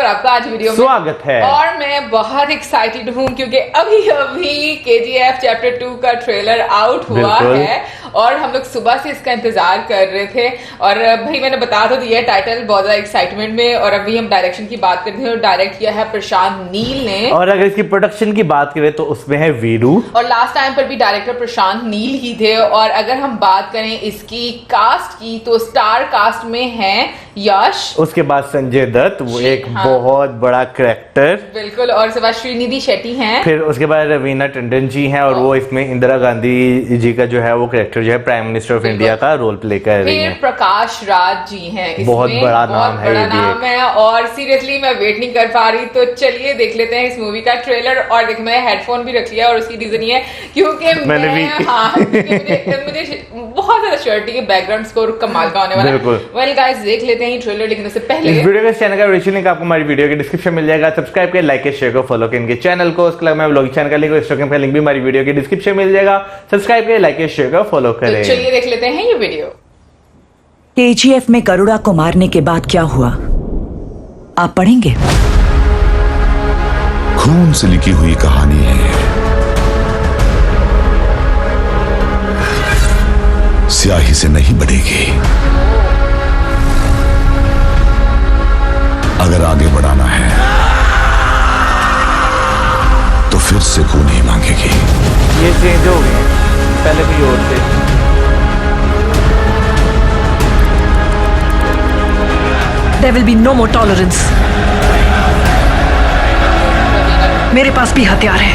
आपका आज वीडियो में स्वागत है। और मैं बहुत एक्साइटेड हूँ क्योंकि अभी KGF चैप्टर 2 का ट्रेलर आउट हुआ है और हम लोग सुबह से इसका इंतजार कर रहे थे। और भाई मैंने बता तो दिया टाइटल बहुत ज्यादा एक्साइटमेंट में। और अभी हम डायरेक्शन की बात करते हैं और डायरेक्ट किया है प्रशांत नील ने। और अगर इसकी प्रोडक्शन की बात करें तो उसमें है वीरू, और लास्ट टाइम पर भी डायरेक्टर प्रशांत नील ही थे। और अगर हम बात करें इसकी कास्ट की तो स्टार कास्ट में है यश, उसके बाद संजय दत्त, वो एक बहुत बड़ा कैरेक्टर, बिल्कुल, और उसके बाद श्रीनिधि शेट्टी हैं, फिर उसके बाद रवीना टंडन जी हैं और वो इसमें इंदिरा गांधी जी का जो है वो कैरेक्टर जो है प्राइम मिनिस्टर ऑफ इंडिया का रोल प्ले कर रही हैं। प्रकाश राज जी हैं इसमें, बहुत बड़ा नाम है, बड़ा नाम है। और सीरियसली मैं वेट नहीं कर पा रही, तो चलिए देख लेते हैं इस मूवी का ट्रेलर। और देख मैं हेडफोन भी रख लिया और उसकी रीजन ये क्योंकि मुझे बहुत ज्यादा श्योरिटी के बैकग्राउंड स्कोर कमाल का होने वाला है। वेल गाइस देख लेते हैं ट्रेलर देखने से पहले इस वीडियो के चैनल का रिलेशन लिंक आपको हमारी वीडियो के डिस्क्रिप्शन मिल जाएगा। सब्सक्राइब करें, लाइक करें, शेयर करें, फॉलो करें इनके चैनल को। उसके अलावा मैं व्लॉगिंग चैनल का लिंक और इंस्टाग्राम का लिंक भी हमारी वीडियो के डिस्क्रिप्शन मिल जाएगा। सब्सक्राइब करें, लाइक करें, शेयर करें, फॉलो करें। तो चलिए देख लेते हैं ये वीडियो। KGF में गरुड़ा को मारने के बाद क्या हुआ आप पढ़ेंगे? खून से लिखी हुई कहानी है, स्याही से नहीं बढ़ेगी। अगर आगे बढ़ाना है तो फिर से खून ही मांगेगी। ये चेंज हो गए, पहले भी और थे। There will be no more tolerance. मेरे पास भी हथियार है,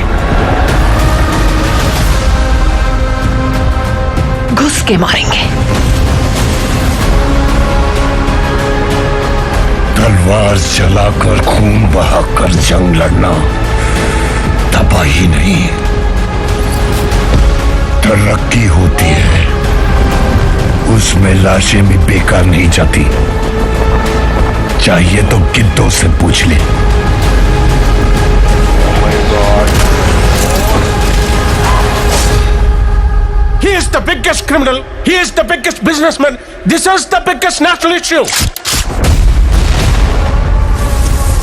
घुस के मारेंगे। तलवार चलाकर खून बहाकर जंग लड़ना तबाही नहीं, तरक्की होती है। उसमें लाशें भी बेकार नहीं जाती। चाहिए तो गिद्धों से पूछ ले। He is the biggest criminal. He is the biggest businessman. This is the biggest national issue.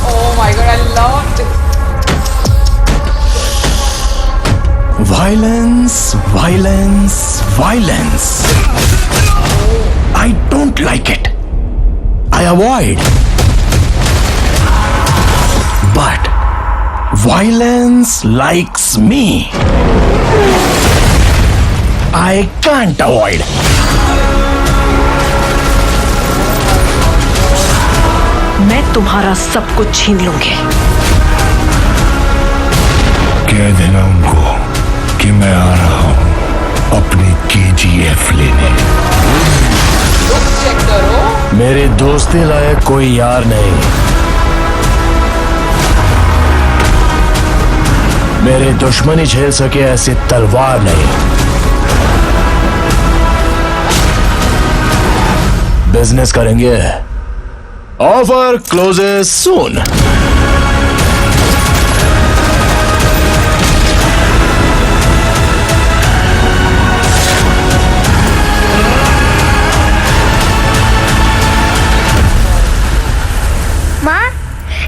Oh my god, I loved it. Violence, violence, violence. I don't like it. I avoid. But violence likes me. I can't avoid. मैं तुम्हारा सब कुछ छीन लूंगी। कह देना उनको कि मैं आ रहा हूं अपनी KGF लेने। चेक करो, मेरे दोस्ती लायक कोई यार नहीं, मेरे दुश्मनी झेल सके ऐसी तलवार नहीं। बिजनेस करेंगे, ऑफर क्लोजेस सून।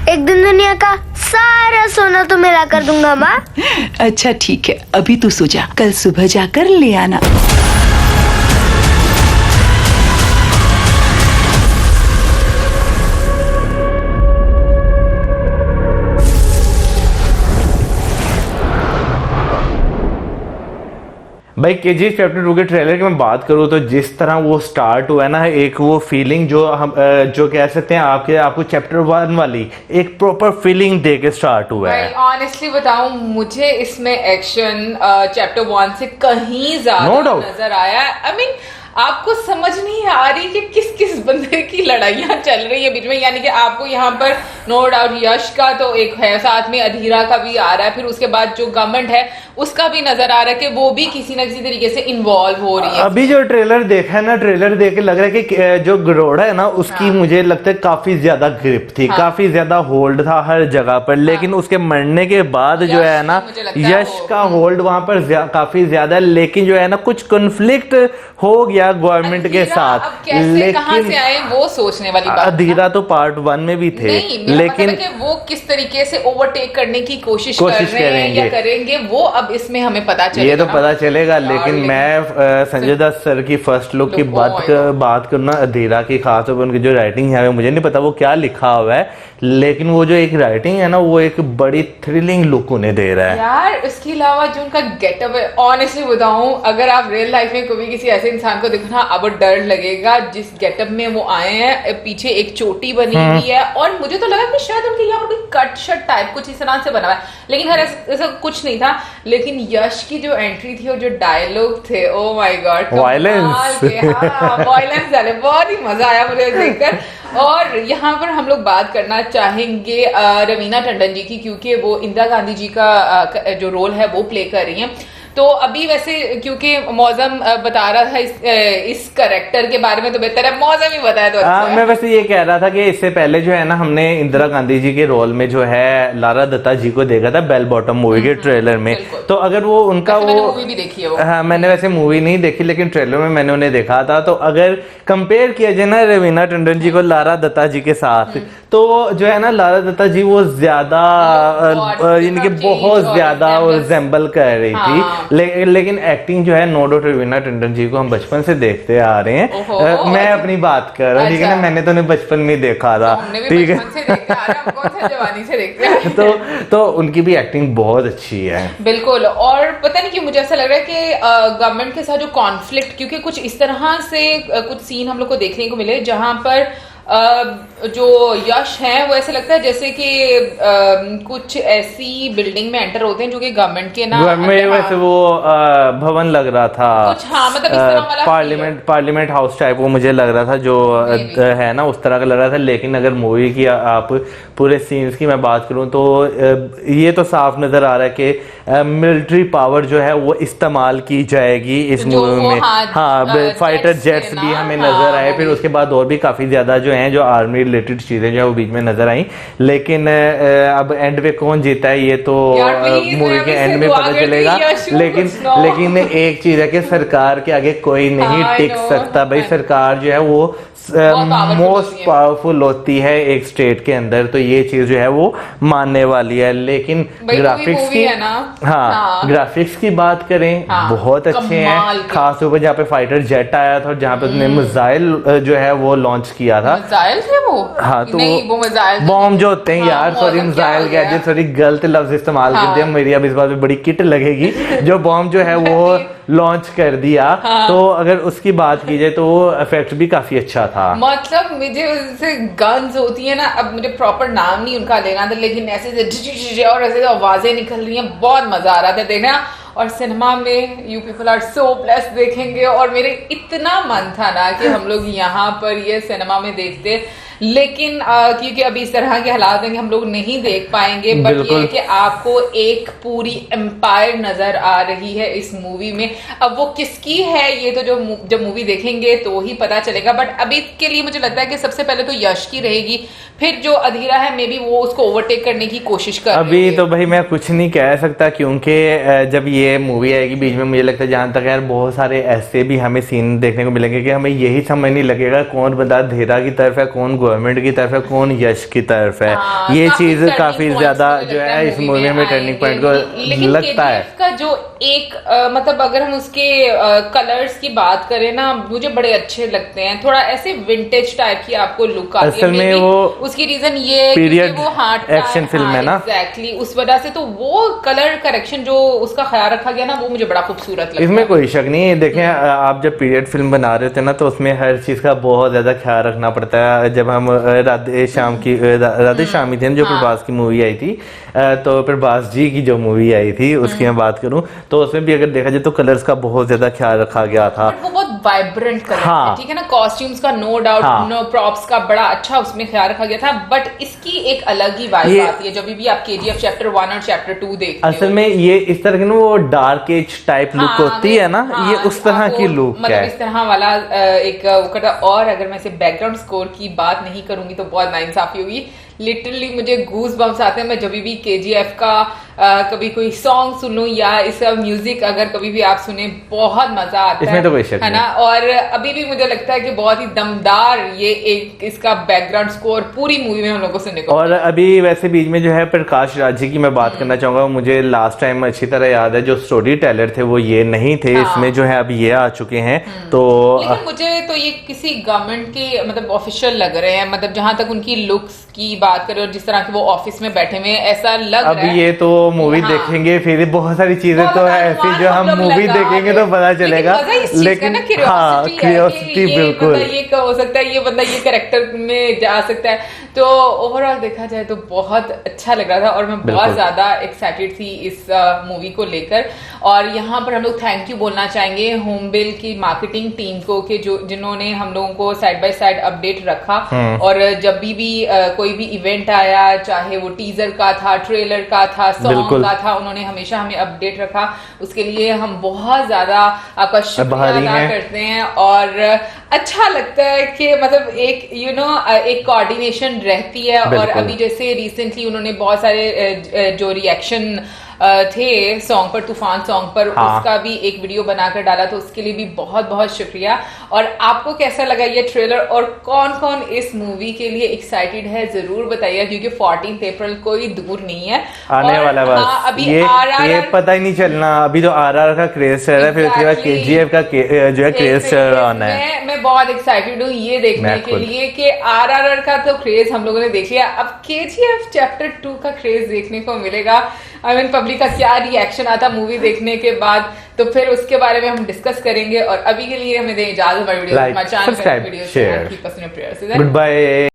एक दिन दुनिया का सारा सोना तो मिला कर दूंगा माँ। अच्छा ठीक है, अभी तू सो जा, कल सुबह जाकर ले आना। भाई KGF चैप्टर 2 के ट्रेलर की मैं बात करूँ तो जिस तरह वो स्टार्ट हुआ है ना, एक वो फीलिंग जो हम जो कह सकते हैं आपको चैप्टर 1 वाली एक प्रॉपर फीलिंग दे के स्टार्ट हुआ है। ऑनेस्टली बताऊं, मुझे इसमें एक्शन चैप्टर 1 से कहीं ज्यादा नजर आया। आई मीन आपको समझ नहीं आ रही कि किस किस बंदे की लड़ाइयां चल रही है बीच में। यानी कि आपको यहाँ पर नो डाउट यश का तो एक है, साथ में अधीरा का भी आ रहा है, फिर उसके बाद जो गवर्नमेंट है उसका भी नजर आ रहा है कि वो भी किसी ना किसी तरीके से इन्वॉल्व हो रही है। अभी जो ट्रेलर देखा है ना, ट्रेलर देख के लग रहा है कि जो गरोड़ा है ना उसकी मुझे लगता है काफी ज्यादा ग्रिप थी, काफी ज्यादा होल्ड था हर जगह पर, लेकिन उसके मरने के बाद जो है ना यश का होल्ड वहां पर काफी ज्यादा, लेकिन जो है ना कुछ कॉन्फ्लिक्ट हो गया गवर्नमेंट के साथ। लेकिन से आए वो सोचने वाली बात। अधीरा तो पार्ट 1 में भी थे, लेकिन कि वो किस तरीके से ओवरटेक करने की कोशिश कर रहे हैं या करेंगे वो अब इसमें हमें पता चलेगा। ये तो पता चलेगा, लेकिन मैं संजय दत्त सर की फर्स्ट लुक की बात करना, अधीरा की खास तौर पर उनकी जो राइटिंग है मुझे नहीं पता वो क्या लिखा हुआ है, लेकिन वो जो एक राइटिंग है ना वो एक बड़ी थ्रिलिंग लुक उन्हें दे रहा है यार। इसके अलावा जो उनका गेटअप है, ऑनेस्टली बताऊं, अगर आप रियल लाइफ में कभी किसी ऐसे इंसान को देखो ना, अब डर लगेगा जिस गेटअप में वो आए हैं। पीछे एक चोटी बनी हुई है और मुझे तो लगा कि शायद उनके यहाँ पर कोई कट शर्ट टाइप कुछ इस तरह से बना हुआ है, लेकिन खैर ऐसा कुछ नहीं था। लेकिन यश की जो एंट्री थी और जो डायलॉग थे, ओ माय गॉड, वायलेंस वाले बहुत ही मजा आया मुझे देखकर। और यहाँ पर हम लोग बात करना चाहेंगे रवीना टंडन जी की, क्योंकि वो इंदिरा गांधी जी का जो रोल है वो प्ले कर रही हैं। तो अभी वैसे क्योंकि मौसम बता रहा था इस करेक्टर के बारे में, तो बेहतर है मौसम ही बताया तो अच्छा है। मैं वैसे ये कह रहा था कि इससे पहले जो है ना हमने इंदिरा गांधी जी के रोल में जो है लारा दत्ता जी को देखा था बेल बॉटम मूवी के ट्रेलर में, तो अगर वो उनका वो मूवी भी देखी है वो। हाँ, मैंने वैसे मूवी नहीं देखी, लेकिन ट्रेलर में मैंने उन्हें देखा था। तो अगर कंपेयर किया जाए ना रवीना टंडन जी को लारा दत्ता जी के साथ, तो जो है ना लारा दत्ता जी वो ज्यादा इनके बहुत ज्यादा रिजेंबल कर रही थी, लेकिन एक्टिंग जो है नो डाउट रवीना टंडन जी को हम बचपन से देखते आ रहे हैं। मैं अपनी बात कर रहा हूँ, ठीक है ना, मैंने तो उन्हें बचपन में देखा था, ठीक है जवानी से देखते हैं। तो उनकी भी एक्टिंग बहुत अच्छी है बिल्कुल। और पता नहीं क्यों मुझे ऐसा लग रहा है कि गवर्नमेंट के साथ जो कॉन्फ्लिक्ट, क्योंकि कुछ इस तरह से कुछ सीन हम लोग को देखने को मिले जहां पर जो यश है वो ऐसे लगता है जैसे कि कुछ ऐसी बिल्डिंग में एंटर होते हैं जो कि गवर्नमेंट के ना वैसे वो भवन लग रहा था कुछ, हाँ, मतलब इस तरह वाला पार्लियामेंट हाउस टाइप वो मुझे लग रहा था, जो है ना उस तरह का लग रहा था। लेकिन अगर मूवी की आप पूरे सीन्स की मैं बात करूं तो ये तो साफ नजर आ रहा है कि मिलिट्री पावर जो है वो इस्तेमाल की जाएगी इस मूवी में। हाँ, फाइटर जेट्स भी हमें नजर आए, फिर उसके बाद और भी काफी ज्यादा जो हैं जो आर्मी रिलेटेड चीजें जो है वो बीच में नजर आई। लेकिन अब एंड पे कौन जीता है ये तो मूवी के एंड में पता चलेगा। लेकिन एक चीज है कि सरकार के आगे कोई नहीं टिक सकता भाई। सरकार जो है वो मोस्ट पावरफुल होती है एक स्टेट के अंदर, तो ये चीज जो है वो मानने वाली है। लेकिन ग्राफिक्स की ग्राफिक्स की बात करें, बहुत अच्छे हैं, खास तौर पर जहाँ पे फाइटर जेट आया था और जहाँ पे उसने मिसाइल जो है वो लॉन्च किया था। मिसाइल थे वो? हाँ, तो वो मिसाइल बॉम्ब जो होते हैं यार, सॉरी मिसाइल गैजेट, सॉरी गलत लफ्ज इस्तेमाल कर दिया, मेरी अब इस बात में बड़ी किट लगेगी। जो बॉम्ब जो है वो लॉन्च कर दिया, तो अगर उसकी बात की जाए तो वो इफेक्ट भी काफी अच्छा था। मतलब मुझे उससे गन्स होती है ना, अब मुझे प्रॉपर नाम नहीं उनका लेना था, लेकिन ऐसे और ऐसे आवाजें निकल रही हैं, बहुत मजा आ रहा था देखना। और सिनेमा में you people are so blessed देखेंगे, और मेरे इतना मन था ना कि हम लोग यहाँ पर ये सिनेमा में देखते, लेकिन क्योंकि अभी इस तरह के हालात हैं कि हम लोग नहीं देख पाएंगे। बट ये है कि आपको एक पूरी एम्पायर नजर आ रही है इस मूवी में। अब वो किसकी है ये तो जब मूवी देखेंगे तो ही पता चलेगा। बट अभी के लिए मुझे लगता है कि सबसे पहले तो यश की रहेगी, फिर जो अधीरा है मे बी वो उसको ओवरटेक करने की कोशिश कर अभी तो भाई मैं कुछ नहीं कह सकता, क्योंकि जब ये मूवी आएगी बीच में मुझे लगता है जहां तक यार बहुत सारे ऐसे भी हमें सीन देखने को मिलेंगे कि हमें यही समझ नहीं लगेगा कौन बंदा अधीरा की तरफ है, कौन गवर्नमेंट की तरफ है, कौन यश की तरफ है। ये चीज काफी ज्यादा जो है इस मूवी में टर्निंग पॉइंट को लगता है। का जो एक मतलब अगर हम उसके कलर्स की बात करें ना, मुझे बड़े अच्छे लगते हैं, थोड़ा ऐसे विंटेज टाइप की आपको लुक आती है। असल में वो उसकी रीजन ये है कि वो हार्ट एक्शन फिल्म है ना, एग्जैक्टली उस वजह से तो वो कलर करेक्शन जो उसका ख्याल रखा गया ना, वो मुझे बड़ा खूबसूरत लगता है। इसमें कोई शक नहीं है। देखें, आप जब पीरियड फिल्म बना रहे थे ना तो उसमें हर चीज का बहुत ज्यादा ख्याल रखना पड़ता है। जब हम राधे श्याम ही थी जो प्रभास की मूवी आई थी, तो प्रभास जी की जो मूवी आई थी उसकी मैं बात करूं तो उसमें भी अगर देखा जाए तो कलर्स का बहुत ज्यादा ख्याल रखा गया था। वो बहुत वाइब्रेंट कलर हाँ। ठीक है ना, कॉस्ट्यूम्स का नो डाउट, हाँ। नो प्रॉप्स का बड़ा अच्छा उसमें ख्याल रखा गया था, बट इसकी एक अलग ही वाइब आती है जब भी आप KGF चैप्टर 1 और चैप्टर 2 देखते हो। असल में ये इस तरह की ना वो डार्क एज टाइप लुक होती है ना, ये उस तरह की लुक मतलब है। इस तरह वाला एक वो करता। और अगर मैं से बैकग्राउंड स्कोर की बात नहीं करूंगी तो बहुत नाइंसाफी होगी। लिटरली मुझे गूज बम्स आते हैं मैं जब भी KGF का कभी कोई सॉन्ग सुनूं या इसका म्यूजिक अगर कभी भी आप सुने, बहुत मजा आता इसमें है, तो कोई शक है ना। और अभी भी मुझे लगता है कि बहुत ही दमदार ये एक इसका बैकग्राउंड स्कोर पूरी मूवी में हम लोग को सुनने को। और अभी वैसे बीच में जो है प्रकाश राज जी की मैं बात करना चाहूंगा। मुझे लास्ट टाइम अच्छी तरह याद है जो स्टोरी टेलर थे वो ये नहीं थे, इसमें जो है अब ये आ चुके हैं। तो लेकिन मुझे तो ये किसी गवर्नमेंट के मतलब ऑफिशियल लग रहे हैं, मतलब जहां तक उनकी लुक्स की बात करें और जिस तरह के वो ऑफिस में बैठे हुए हैं ऐसा लग अब रहा है। ये तो मूवी देखेंगे फिर बहुत सारी चीजें तो है ऐसी जो हम मूवी देखेंगे तो पता चलेगा। लेकिन हाँ, क्यूरियोसिटी बिल्कुल, ये हो सकता है ये बंदा ये कैरेक्टर में जा सकता है। तो ओवरऑल देखा जाए तो बहुत अच्छा लग रहा था और मैं बहुत ज्यादा एक्साइटेड थी इस मूवी को लेकर। और यहाँ पर हम लोग थैंक यू बोलना चाहेंगे होमबिल की मार्केटिंग टीम को कि जो जिन्होंने हम लोगों को साइड बाय साइड अपडेट रखा। और जब भी कोई भी इवेंट आया, चाहे वो टीजर का था, ट्रेलर का था, सॉन्ग का था, उन्होंने हमेशा हमें अपडेट रखा। उसके लिए हम बहुत ज्यादा आपका शुक्रिया अदा करते हैं। और अच्छा लगता है कि मतलब एक एक कोऑर्डिनेशन रहती है। और अभी जैसे रिसेंटली उन्होंने बहुत सारे जो रिएक्शन थे सॉन्ग पर, तूफान सॉन्ग पर, उसका भी एक वीडियो बनाकर डाला, तो उसके लिए भी बहुत बहुत शुक्रिया। और आपको कैसा लगा ये ट्रेलर और कौन कौन इस मूवी के लिए एक्साइटेड है जरूर बताइए, क्योंकि 14 अप्रैल कोई दूर नहीं है, आने वाला बस। अभी ये पता ही नहीं चलना, अभी तो RR का क्रेज चल रहा है, फिर उसके बाद KGF का जो है क्रेज चल रहा है। मैं बहुत एक्साइटेड हूँ ये देखने के लिए कि RRR का तो क्रेज हम लोगों ने देख लिया, अब KGF चैप्टर 2 का क्रेज देखने को मिलेगा। आई मीन पब्लिक का क्या रिएक्शन आता मूवी देखने के बाद, तो फिर उसके बारे में हम डिस्कस करेंगे। और अभी के लिए हमें दें इजाजत, video like, subscribe, share, good bye.